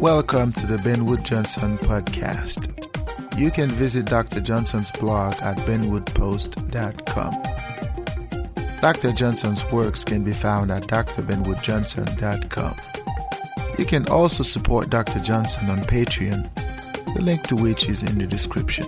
Welcome to the Ben Wood Johnson podcast. You can visit Dr. Johnson's blog at benwoodpost.com. Dr. Johnson's works can be found at drbenwoodjohnson.com. You can also support Dr. Johnson on Patreon, the link to which is in the description.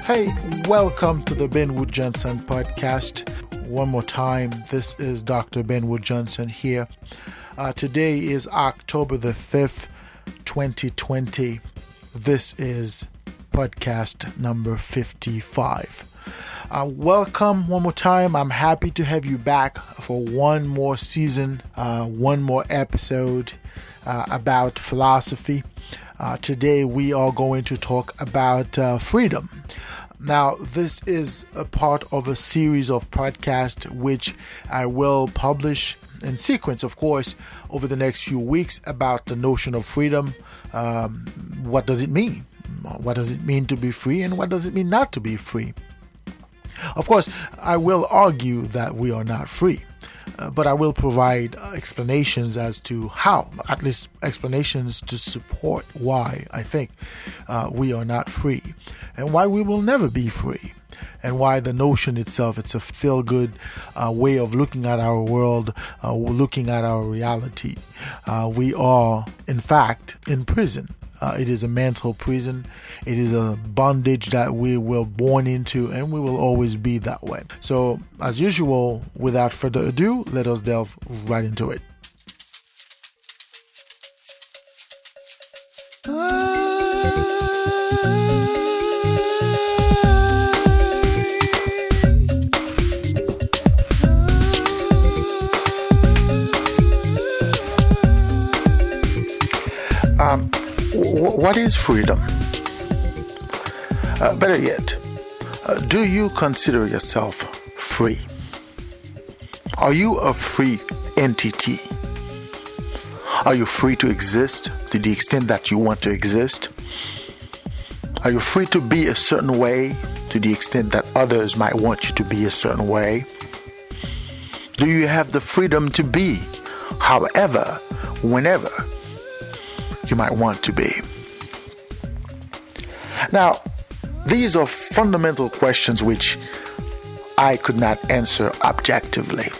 Hey, welcome to the Ben Wood Johnson podcast. One more time, this is Dr. Ben Wood Johnson here. Today is October the 5th, 2020. This is podcast number 55. Welcome one more time. I'm happy to have you back for one more season, one more episode about philosophy. Today we are going to talk about freedom. Now, this is a part of a series of podcasts which I will publish in sequence, of course, over the next few weeks about the notion of freedom. What does it mean? What does it mean to be free, and what does it mean not to be free? Of course, I will argue that we are not free. But I will provide explanations as to how, at least explanations to support why I think we are not free and why we will never be free, and why the notion itself, it's a feel-good way of looking at our world, looking at our reality. We are, in fact, in prison. It is a mental prison. It is a bondage that we were born into, and we will always be that way. So, as usual, without further ado, let us delve right into it. What is freedom? Better yet, do you consider yourself free? Are you a free entity? Are you free to exist to the extent that you want to exist? Are you free to be a certain way to the extent that others might want you to be a certain way? Do you have the freedom to be however, whenever you might want to be? Now, these are fundamental questions which I could not answer objectively.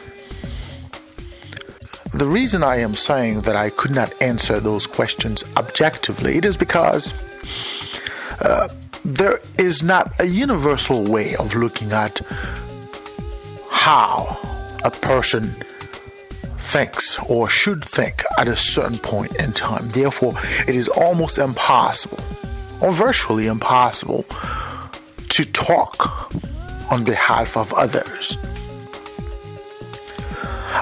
The reason I am saying that I could not answer those questions objectively, it is because there is not a universal way of looking at how a person thinks or should think at a certain point in time. Therefore, it is almost impossible, or virtually impossible, to talk on behalf of others.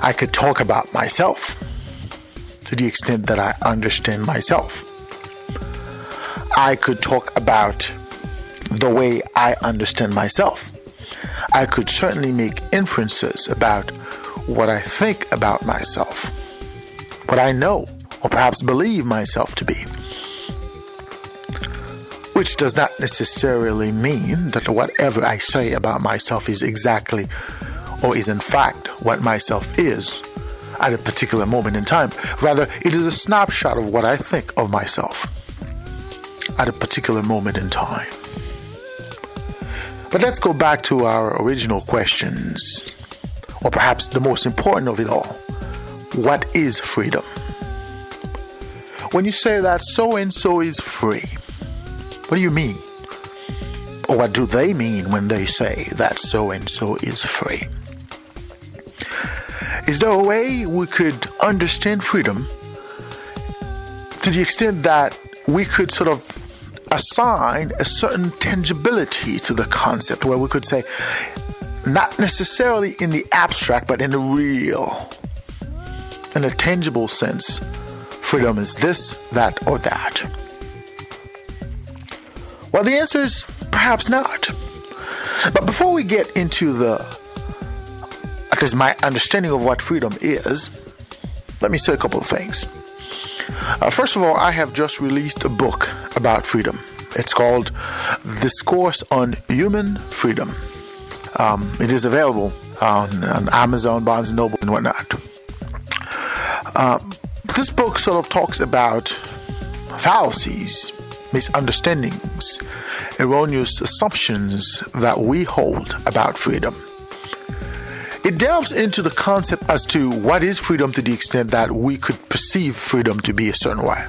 I could talk about myself to the extent that I understand myself. I could talk about the way I understand myself. I could certainly make inferences about what I think about myself, what I know, or perhaps believe myself to be. Which does not necessarily mean that whatever I say about myself is exactly or is in fact what myself is at a particular moment in time. Rather, it is a snapshot of what I think of myself at a particular moment in time. But let's go back to our original questions, or perhaps the most important of it all. What is freedom? When you say that so-and-so is free, what do you mean? Or what do they mean when they say that so-and-so is free? Is there a way we could understand freedom to the extent that we could sort of assign a certain tangibility to the concept, where we could say, not necessarily in the abstract, but in the real, in a tangible sense, freedom is this, that, or that? Well, the answer is perhaps not. But before we get into at least my understanding of what freedom is, let me say a couple of things. First of all, I have just released a book about freedom. It's called Discourse on Human Freedom. It is available on Amazon, Barnes & Noble, and whatnot. This book sort of talks about fallacies, misunderstandings, erroneous assumptions that we hold about freedom. It delves into the concept as to what is freedom to the extent that we could perceive freedom to be a certain way.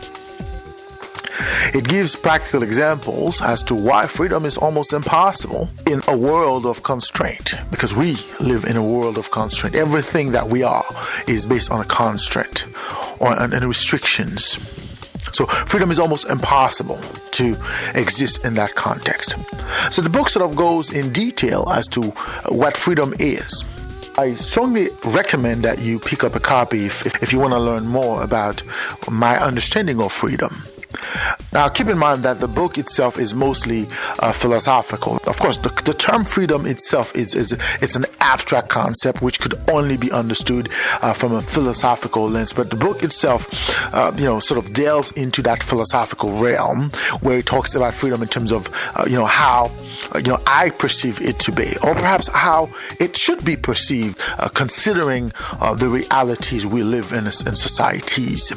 It gives practical examples as to why freedom is almost impossible in a world of constraint, because we live in a world of constraint. Everything that we are is based on a constraint and restrictions. So freedom is almost impossible to exist in that context. So the book sort of goes in detail as to what freedom is. I strongly recommend that you pick up a copy if you want to learn more about my understanding of freedom. Now, keep in mind that the book itself is mostly philosophical. Of course, the term freedom itself it's an abstract concept which could only be understood from a philosophical lens. But the book itself, sort of delves into that philosophical realm where it talks about freedom in terms of, how, I perceive it to be, or perhaps how it should be perceived, considering the realities we live in societies.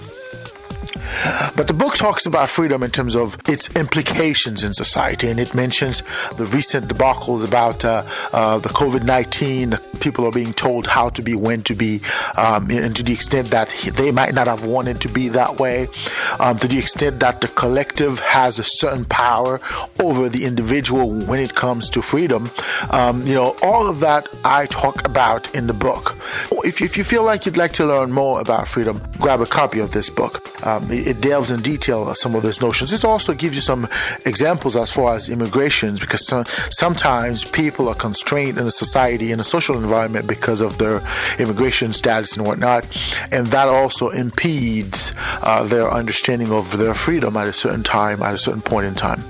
But the book talks about freedom in terms of its implications in society, and it mentions the recent debacles about the COVID-19. People are being told how to be, when to be, and to the extent that they might not have wanted to be that way, to the extent that the collective has a certain power over the individual when it comes to freedom. All of that I talk about in the book. If you feel like you'd like to learn more about freedom, grab a copy of this book. It delves in detail some of these notions. It also gives you some examples as far as immigrations, because sometimes people are constrained in a society, in a social environment, because of their immigration status and whatnot, and that also impedes their understanding of their freedom at a certain time, at a certain point in time.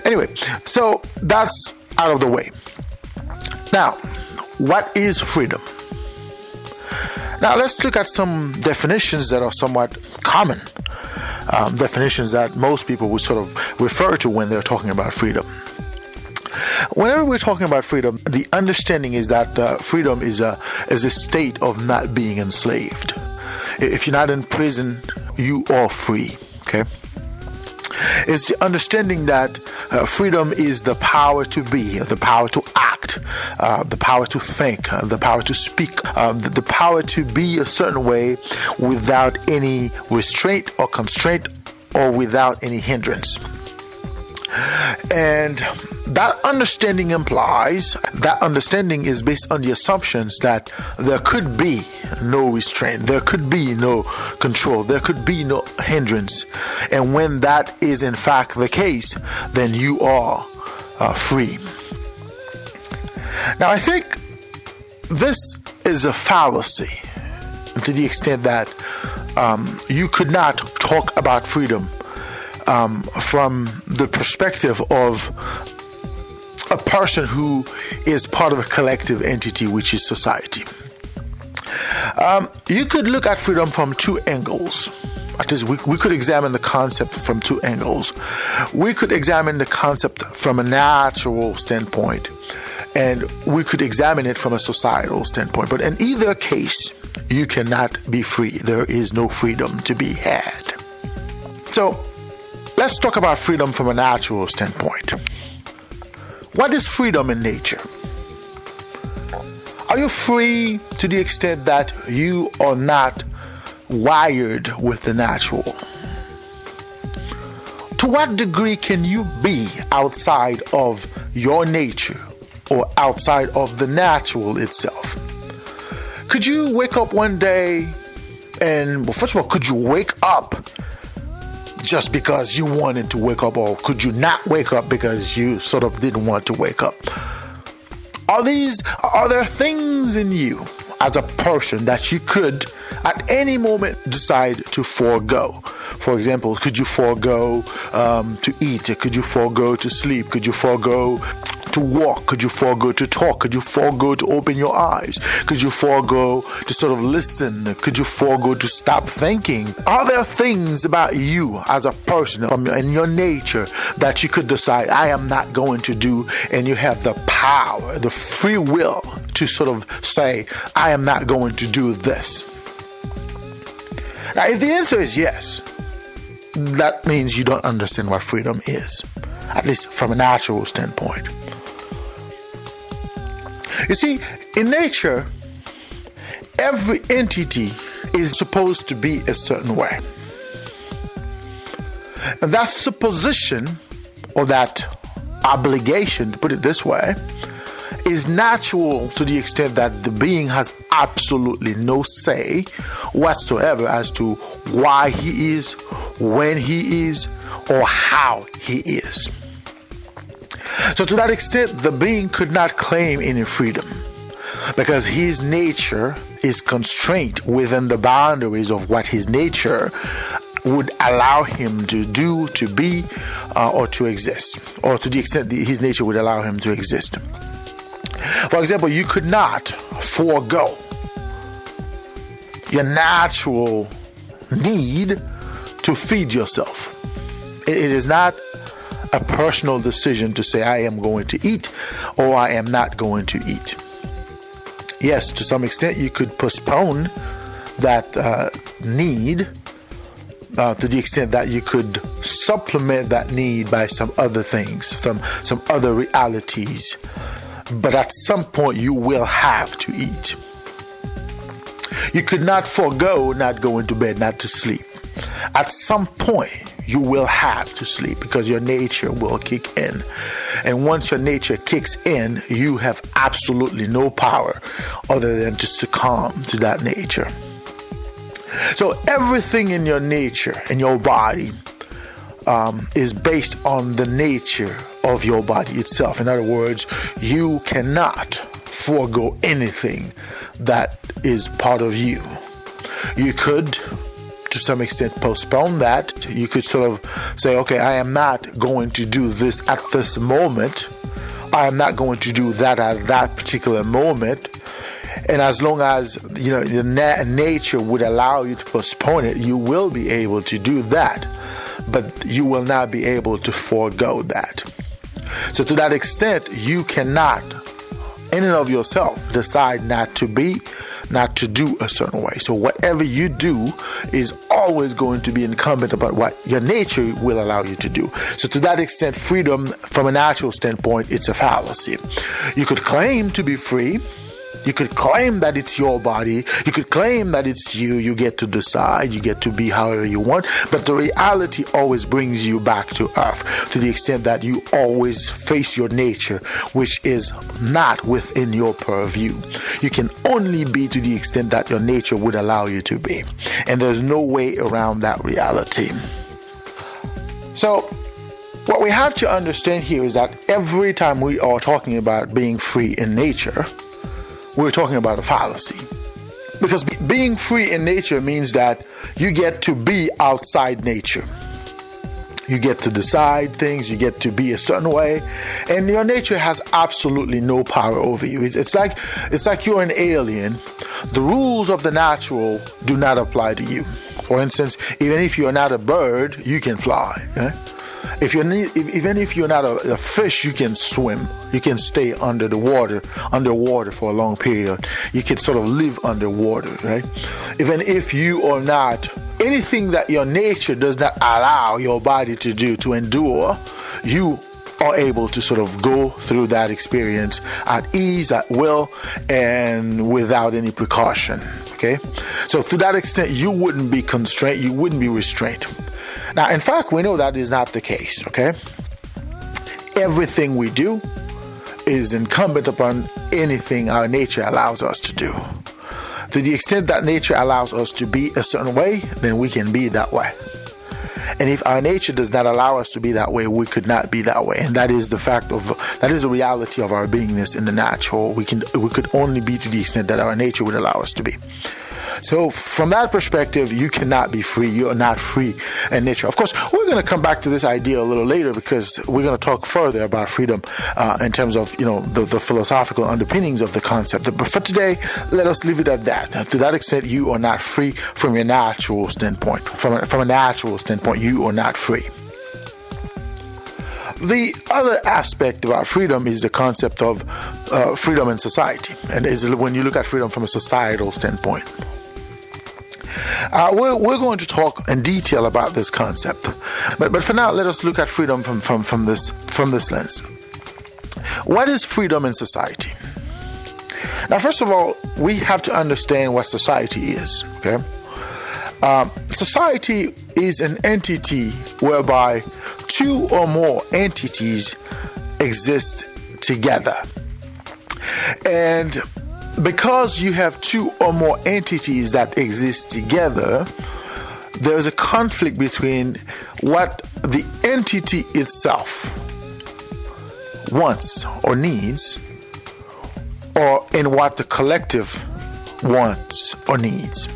Anyway, so that's out of the way. Now, what is freedom? Now, let's look at some definitions that are somewhat common. Definitions that most people would sort of refer to when they're talking about freedom. Whenever we're talking about freedom, the understanding is that freedom is a state of not being enslaved. If you're not in prison, you are free. Okay. It's the understanding that freedom is the power to be, the power to act, the power to think, the power to speak, the power to be a certain way without any restraint or constraint or without any hindrance. And that understanding is based on the assumptions that there could be no restraint, there could be no control, there could be no hindrance. And when that is in fact the case, then you are free. Now, I think this is a fallacy to the extent that you could not talk about freedom from the perspective of a person who is part of a collective entity, which is society. You could look at freedom from two angles. That is, we could examine the concept from two angles. We could examine the concept from a natural standpoint, and we could examine it from a societal standpoint. But in either case, you cannot be free. There is no freedom to be had. So, let's talk about freedom from a natural standpoint. What is freedom in nature? Are you free to the extent that you are not wired with the natural? To what degree can you be outside of your nature or outside of the natural itself? Could you wake up one day and, well, first of all, could you wake up just because you wanted to wake up, or could you not wake up because you sort of didn't want to wake up? Are there things in you as a person that you could at any moment decide to forego? For example, could you forego to eat? Could you forego to sleep? Could you forego to walk? Could you forego to talk? Could you forego to open your eyes? Could you forego to sort of listen? Could you forego to stop thinking? Are there things about you as a person in your nature that you could decide, I am not going to do, and you have the power, the free will to sort of say, I am not going to do this? Now, if the answer is yes, that means you don't understand what freedom is, at least from a natural standpoint. You see, in nature, every entity is supposed to be a certain way. And that supposition, or that obligation, to put it this way, is natural to the extent that the being has absolutely no say whatsoever as to why he is, when he is, or how he is. So to that extent, the being could not claim any freedom because his nature is constrained within the boundaries of what his nature would allow him to do, to be, or to exist, or to the extent that his nature would allow him to exist. For example, you could not forego your natural need to feed yourself. It is not a personal decision to say, I am going to eat or I am not going to eat. Yes, to some extent, you could postpone that need to the extent that you could supplement that need by some other things, some other realities. But at some point, you will have to eat. You could not forego not going to bed, not to sleep. At some point, you will have to sleep because your nature will kick in. And once your nature kicks in, you have absolutely no power other than to succumb to that nature. So everything in your nature, in your body, is based on the nature of your body itself. In other words, you cannot forego anything that is part of you. You could, to some extent, postpone that. You could sort of say, okay, I am not going to do this at this moment. I am not going to do that at that particular moment. And as long as the nature would allow you to postpone it, you will be able to do that. But you will not be able to forego that. So to that extent, you cannot, in and of yourself, decide not to do a certain way. So whatever you do is always going to be incumbent upon what your nature will allow you to do. So to that extent, freedom from a natural standpoint, it's a fallacy. You could claim to be free. You could claim that it's your body. You could claim that it's you. You get to decide. You get to be however you want. But the reality always brings you back to earth to the extent that you always face your nature, which is not within your purview. You can only be to the extent that your nature would allow you to be. And there's no way around that reality. So what we have to understand here is that every time we are talking about being free in nature, we're talking about a fallacy. Because being free in nature means that you get to be outside nature. You get to decide things, you get to be a certain way, and your nature has absolutely no power over you. It's like you're an alien. The rules of the natural do not apply to you. For instance, even if you're not a bird, you can fly. Even if you're not a fish, you can swim. You can stay underwater for a long period. You can sort of live underwater, right? Even if you are not anything that your nature does not allow your body to do, to endure, you are able to sort of go through that experience at ease, at will, and without any precaution, okay? So to that extent, you wouldn't be constrained, you wouldn't be restrained. Now, in fact, we know that is not the case, okay? Everything we do is incumbent upon anything our nature allows us to do. To the extent that nature allows us to be a certain way, then we can be that way. And if our nature does not allow us to be that way, we could not be that way. And that is the reality of our beingness in the natural. We could only be to the extent that our nature would allow us to be. So from that perspective, you cannot be free. You are not free in nature. Of course, we're going to come back to this idea a little later because we're going to talk further about freedom in terms of, the philosophical underpinnings of the concept. But for today, let us leave it at that. To that extent, you are not free from your natural standpoint. From a natural standpoint, you are not free. The other aspect about freedom is the concept of freedom in society, and is when you look at freedom from a societal standpoint. We're going to talk in detail about this concept, but for now, let us look at freedom from this lens. What is freedom in society? Now, first of all, we have to understand what society is. Okay, society is an entity whereby two or more entities exist together. And because you have two or more entities that exist together, there's a conflict between what the entity itself wants or needs, or in what the collective wants or needs.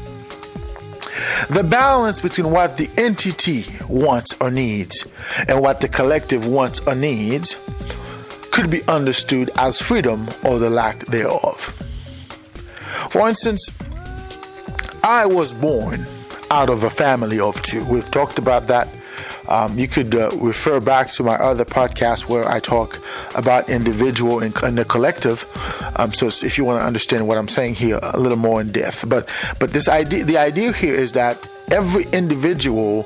The balance between what the entity wants or needs and what the collective wants or needs could be understood as freedom or the lack thereof. For instance, I was born out of a family of two. We've talked about that. You could refer back to my other podcast where I talk about individual and the collective. So if you want to understand what I'm saying here a little more in depth, but the idea here is that every individual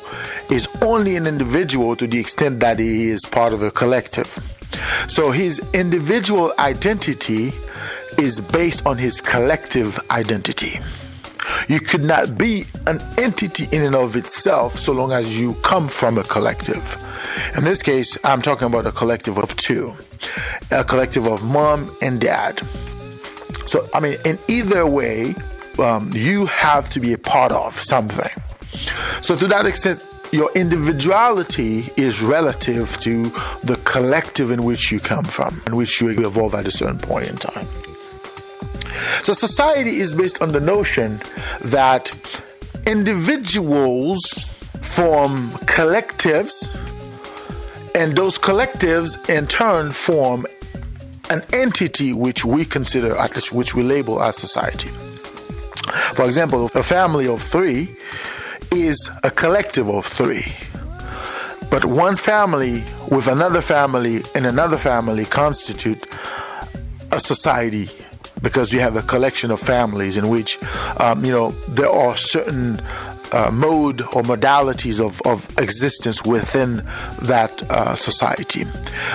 is only an individual to the extent that he is part of a collective. So his individual identity is based on his collective identity. You could not be an entity in and of itself so long as you come from a collective. In this case, I'm talking about a collective of two, a collective of mom and dad. So, in either way, you have to be a part of something. So to that extent, your individuality is relative to the collective in which you come from, in which you evolve at a certain point in time. So society is based on the notion that individuals form collectives, and those collectives in turn form an entity which we consider, at least which we label as society. For example, a family of three is a collective of three. But one family with another family and another family constitute a society, because you have a collection of families in which, there are certain mode or modalities of existence within that society.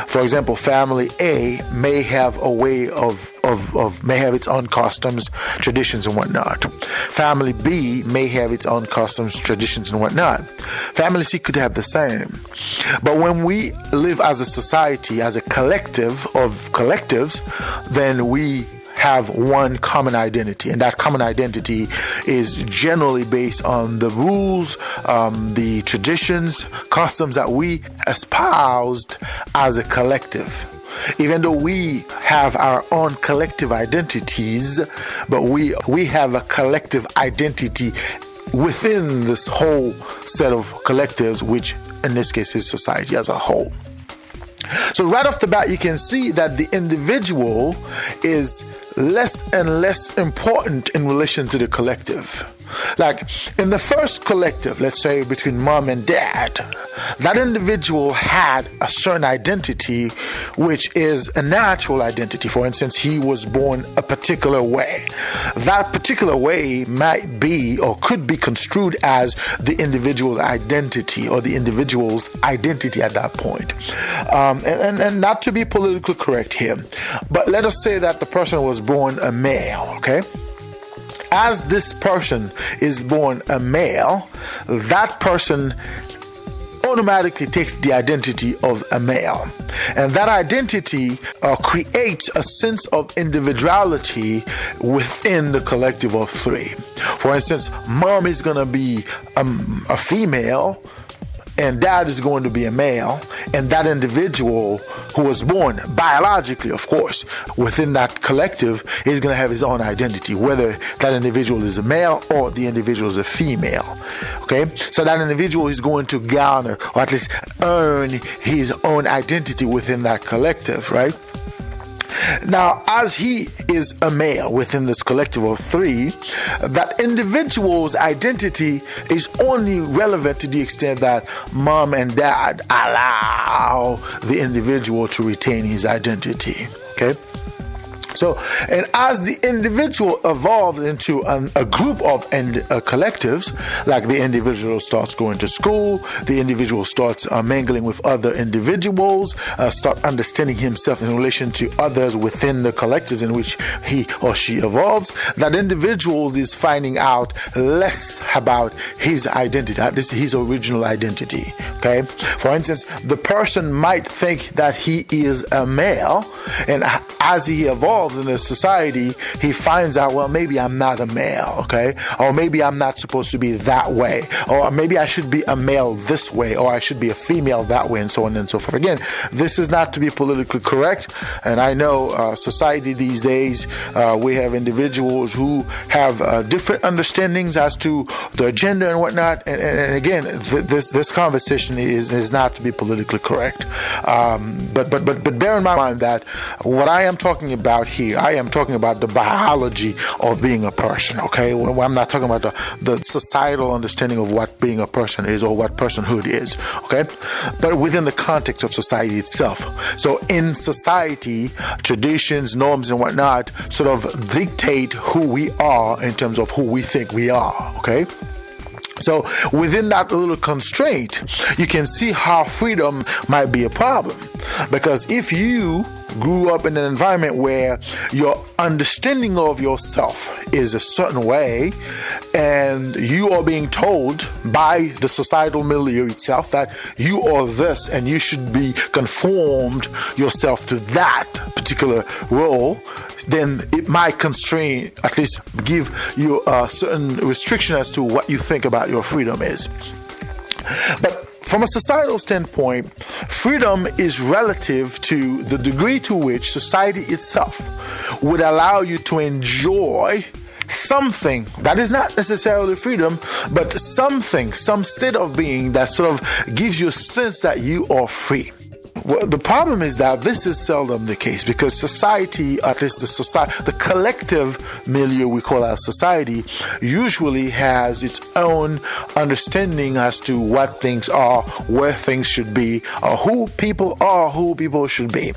For example, family A may have a way may have its own customs, traditions, and whatnot. Family B may have its own customs, traditions, and whatnot. Family C could have the same. But when we live as a society, as a collective of collectives, then we have one common identity, and that common identity is generally based on the rules, the traditions, customs that we espoused as a collective. Even though we have our own collective identities, but we have a collective identity within this whole set of collectives, which in this case is society as a whole. So right off the bat, you can see that the individual is less and less important in relation to the collective. Like in the first collective, let's say between mom and dad, that individual had a certain identity, which is a natural identity. For instance, he was born a particular way. That particular way might be or could be construed as the individual identity or the individual's identity at that point. And not to be politically correct here, but let us say that the person was born a male, okay? As this person is born a male, that person automatically takes the identity of a male. And that identity creates a sense of individuality within the collective of three. For instance, mom is going to be a female, and dad is going to be a male, and that individual who was born biologically, of course, within that collective is going to have his own identity, whether that individual is a male or the individual is a female. Okay, so that individual is going to garner, or at least earn, his own identity within that collective, right? Now, as he is a male within this collective of three, that individual's identity is only relevant to the extent that mom and dad allow the individual to retain his identity. Okay? So, and as the individual evolves into a group of collectives, like the individual starts going to school, the individual starts mingling with other individuals, start understanding himself in relation to others within the collectives in which he or she evolves, that individual is finding out less about his identity, his original identity. Okay? For instance, the person might think that he is a male, and as he evolves in a society, he finds out, well, maybe I'm not a male, okay? Or maybe I'm not supposed to be that way. Or maybe I should be a male this way, or I should be a female that way, and so on and so forth. Again, this is not to be politically correct, and I know society these days, we have individuals who have different understandings as to their gender and whatnot, and again, this conversation is not to be politically correct. But bear in mind that what I am talking about here, I am talking about the biology of being a person, okay? I'm not talking about the societal understanding of what being a person is or what personhood is, okay? But within the context of society itself. So in society, traditions, norms, and whatnot sort of dictate who we are in terms of who we think we are, okay? So within that little constraint, you can see how freedom might be a problem. Because if you grew up in an environment where your understanding of yourself is a certain way, and you are being told by the societal milieu itself that you are this and you should be conformed yourself to that particular role, then it might constrain, at least give you a certain restriction as to what you think about your freedom is. But from a societal standpoint, freedom is relative to the degree to which society itself would allow you to enjoy something that is not necessarily freedom, but something, some state of being that sort of gives you a sense that you are free. Well, the problem is that this is seldom the case, because society, at least the collective milieu we call our society, usually has its own understanding as to what things are, where things should be, or who people are, who people should be.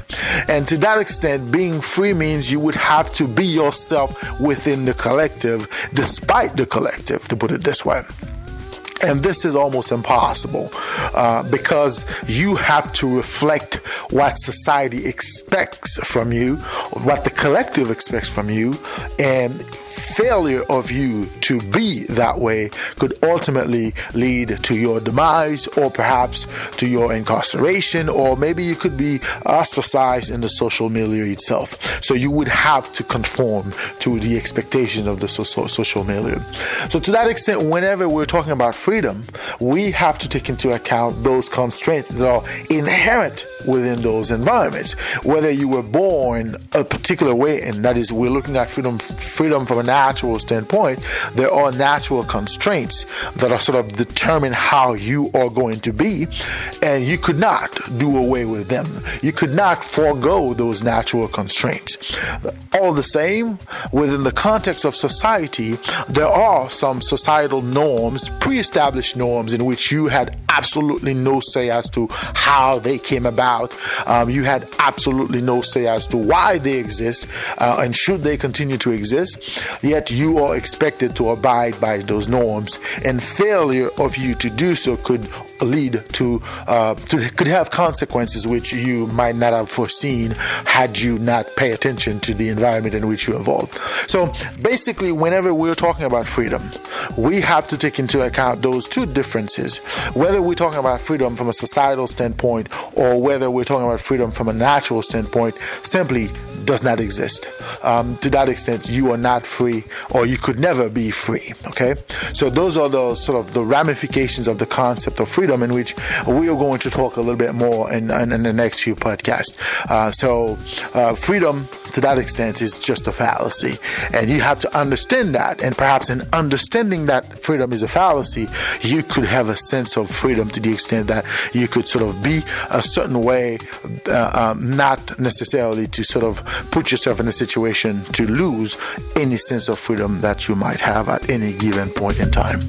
And to that extent, being free means you would have to be yourself within the collective, despite the collective, to put it this way. And this is almost impossible because you have to reflect what society expects from you, what the collective expects from you, and failure of you to be that way could ultimately lead to your demise, or perhaps to your incarceration, or maybe you could be ostracized in the social milieu itself. So you would have to conform to the expectation of the social milieu. So to that extent, whenever we're talking about freedom, we have to take into account those constraints that are inherent within those environments. Whether you were born a particular way, and that is, we're looking at freedom from a natural standpoint, there are natural constraints that are sort of determine how you are going to be, and you could not do away with them. You could not forego those natural constraints. All the same, within the context of society, there are some societal norms, pre-established norms, in which you had absolutely no say as to how they came about. You had absolutely no say as to why they exist, and should they continue to exist. Yet you are expected to abide by those norms, and failure of you to do so could lead to could have consequences which you might not have foreseen had you not pay attention to the environment in which you evolved. So basically, whenever we're talking about freedom, we have to take into account those two differences, whether we're talking about freedom from a societal standpoint or whether we're talking about freedom from a natural standpoint. Simply does not exist. To that extent, you are not free, or you could never be free. Okay, so those are the sort of the ramifications of the concept of freedom, in which we are going to talk a little bit more in the next few podcasts. So freedom, to that extent, is just a fallacy, and you have to understand that. And perhaps in understanding that freedom is a fallacy, you could have a sense of freedom to the extent that you could sort of be a certain way, not necessarily to sort of put yourself in a situation to lose any sense of freedom that you might have at any given point in time.